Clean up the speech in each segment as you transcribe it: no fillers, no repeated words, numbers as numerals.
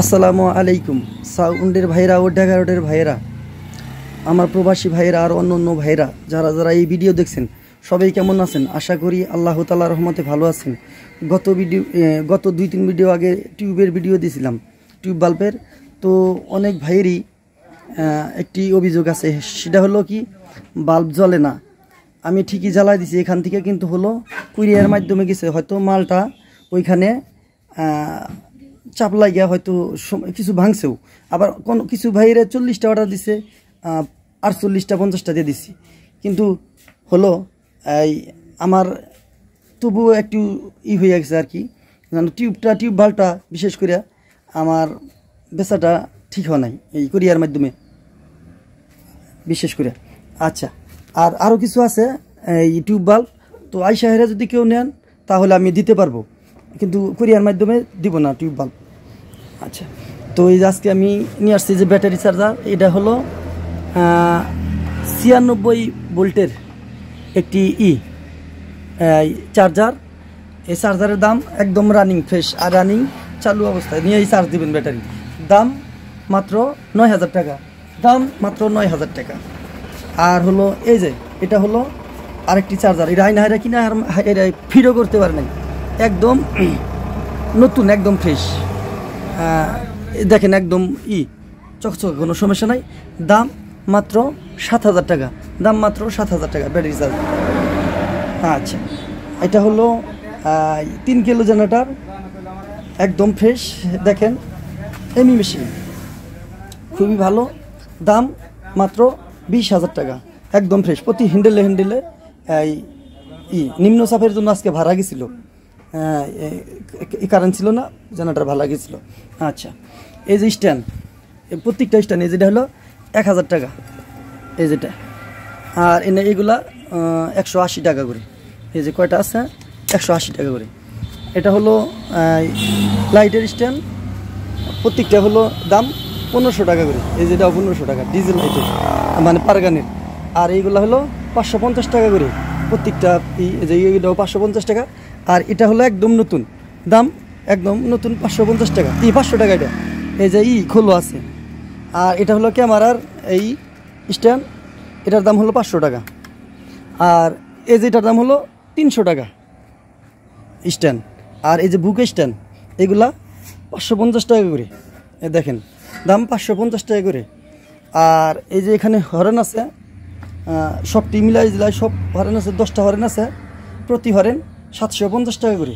আসসালামু আলাইকুম সাউন্ডের ভাইরা ও ঢাকা রোডের ভাইরা, আমার প্রবাসী ভাইরা আর অন্য ভাইরা যারা যারা এই ভিডিও দেখছেন সবাই কেমন আছেন? আশা করি আল্লাহ তাআলার রহমতে ভালো আছেন। গত 2-3 ভিডিও আগে টিউবের ভিডিও দিয়েছিলাম, টিউব বাল্বের। তো অনেক ভাইয়েরই একটি অভিযোগ আছে, সেটা হলো কি বাল্ব জ্বলে না। আমি ঠিকই জ্বালাই দিছি এখান থেকে, কিন্তু হলো কুরিয়ার মাধ্যমে গেছে, হয়তো মালটা ওইখানে চাপ লাগিয়া হয়তো কিছু ভাঙছেও। আবার কোন কিছু ভাইয়েরা 40টা অর্ডার দিছে, 48টা 50টা দিয়ে দিছি, কিন্তু হলো এই আমার তবুও একটু হয়ে গেছে আর কি। টিউব বাল্বটা বিশেষ করে আমার বেচাটা ঠিক হয় নাই এই কুরিয়ার মাধ্যমে বিশেষ করে। আচ্ছা, আর আরও কিছু আছে এই টিউব বাল্ব, তো আইসা হেরা যদি কেউ নেন তাহলে আমি দিতে পারবো, কিন্তু কুরিয়ার মাধ্যমে দিব না টিউব বাল্ব। আচ্ছা, তো এই যে আজকে আমি নিয়ে আসছি যে ব্যাটারি চার্জার, এটা হলো 96 ভোল্টের একটি চার্জার। এই চার্জারের দাম একদম রানিং ফ্রেশ, আর রানিং চালু অবস্থায় নিয়ে এই চার্জ দিবেন ব্যাটারি। দাম মাত্র 9000 টাকা, দাম মাত্র 9000 টাকা। আর হলো এই যে এটা হলো আরেকটি চার্জার, এটা আইনা হাইরা কিনা এটা ফিরও করতে পারে নাই, একদম নতুন, একদম ফ্রেশ। দেখেন একদম চকচকে, কোনো সমস্যা নাই। দাম মাত্র 7000 টাকা, দাম মাত্র 7000 টাকা ব্যাটারি চার্জার। আচ্ছা, এটা হলো 3 কিলো জেনারেটর, একদম ফ্রেশ। দেখেন এমি মেশিন, খুবই ভালো। দাম মাত্র 20000 টাকা, একদম ফ্রেশ। প্রতি হ্যান্ডেলে নিম্ন চাপের জন্য আজকে ভাড়া গেছিল, কারেন্ট ছিল না, জেনারেটর ভাড়া গেছিল। আচ্ছা, এই যে স্ট্যান্ড, প্রত্যেকটা স্ট্যান্ড, এই যেটা হলো 1000 টাকা, এই যেটা। আর এনে এগুলা 180 টাকা করে, এই যে কয়টা আছে 180 টাকা করে। এটা হলো লাইটের স্ট্যান্ড, প্রত্যেকটা হলো দাম 1500 টাকা করে, এই যেটা 1500 টাকা ডিজেল লাইটের, মানে পারগানের। আর এইগুলো হলো 550 টাকা করে প্রত্যেকটা, এই যে এইটাও 550 টাকা। আর এটা হলো একদম নতুন, দাম একদম নতুন 550 টাকা, 500 টাকা এটা। এই যে খোলো আছে। আর এটা হলো ক্যামেরার এই স্ট্যান্ড, এটার দাম হলো 500 টাকা। আর এই যে এটার দাম হলো 300 টাকা স্ট্যান্ড। আর এই যে বুক স্ট্যান্ড, এগুলা 550 টাকা করে, দেখেন দাম 550 টাকা করে। আর এই যে এখানে হরেন আছে, সবটি মিলাই জেলায় সব হরেন আছে, 10টা হরেন আছে, প্রতি হরেন 750 টাকা করে,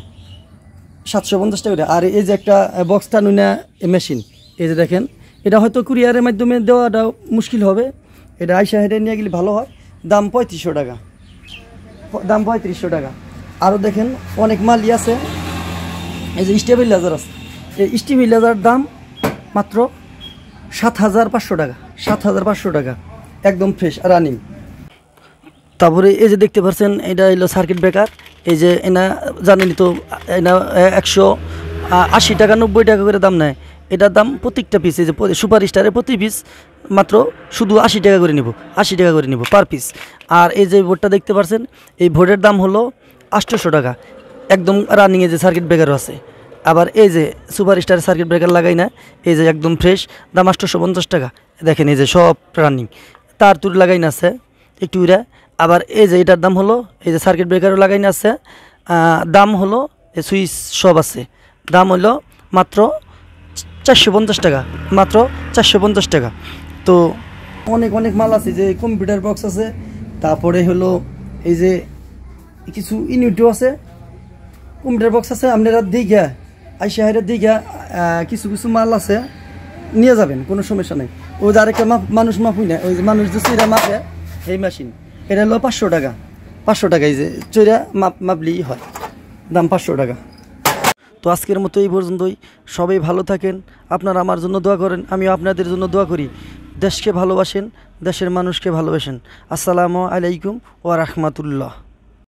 750 টাকা করে। আর এই যে একটা বক্স টানুনা মেশিন, এই যে দেখেন, এটা হয়তো কুরিয়ারের মাধ্যমে দেওয়াটা মুশকিল হবে, এটা আইসা হেঁটে নিয়ে গেলে ভালো হয়। দাম 3500 টাকা, দাম 3500 টাকা। আরও দেখেন অনেক মালই আছে, এই যে স্টেবিলাইজার আছে, এই স্টেবিলাইজার দাম মাত্র 7500 টাকা, 7500 টাকা, একদম ফ্রেশ রানিং। তারপরে এই যে দেখতে পাচ্ছেন, এটা হলো সার্কিট ব্রেকার। এই যে এনা জানেনি তো, এনা 180 টাকা 90 টাকা করে দাম নেয়। এটার দাম প্রত্যেকটা পিস, এই যে সুপার স্টারের প্রতি পিস মাত্র শুধু 80 টাকা করে নিব, 80 টাকা করে নিব পার পিস। আর এই যে বোর্ডটা দেখতে পাচ্ছেন, এই বোর্ডের দাম হলো 800 টাকা, একদম রানিং। এই যে সার্কিট ব্রেকারও আছে। আবার এই যে সুপার স্টারের সার্কিট ব্রেকার লাগাই না, এই যে একদম ফ্রেশ, দাম 850 টাকা। দেখেন এই যে সব রানিং, তার তুর লাগাই না আছে একটু উড়া। আবার এই যে এটার দাম হলো, এই যে সার্কিট ব্রেকারও লাগাই না আছে, দাম হলো এই সুইচ সব আছে, দাম হলো মাত্র 450 টাকা, মাত্র 450 টাকা। তো অনেক মাল আছে, যে কম্পিউটার বক্স আছে, তারপরে হলো এই যে কিছু ইউনিটও আছে, কম্পিউটার বক্স আছে। আপনারা দিঘা আইসাহের দিঘা কিছু মাল আছে, নিয়ে যাবেন, কোনো সমস্যা নেই। ওই যে আরেকটা মানুষ মাপুই না, ওই যে মানুষ যে চৈরা মাপে এই মেশিন, এটা হলো 500 টাকা, 500 টাকা। এই যে চৈরা মাপলেই হয়, দাম 500 টাকা। তো আজকের মতো এই পর্যন্তই, সবাই ভালো থাকেন, আপনারা আমার জন্য দোয়া করেন, আমিও আপনাদের জন্য দোয়া করি। দেশকে ভালোবাসেন, দেশের মানুষকে ভালোবাসেন। আসসালামু আলাইকুম ওয়া রাহমাতুল্লাহ।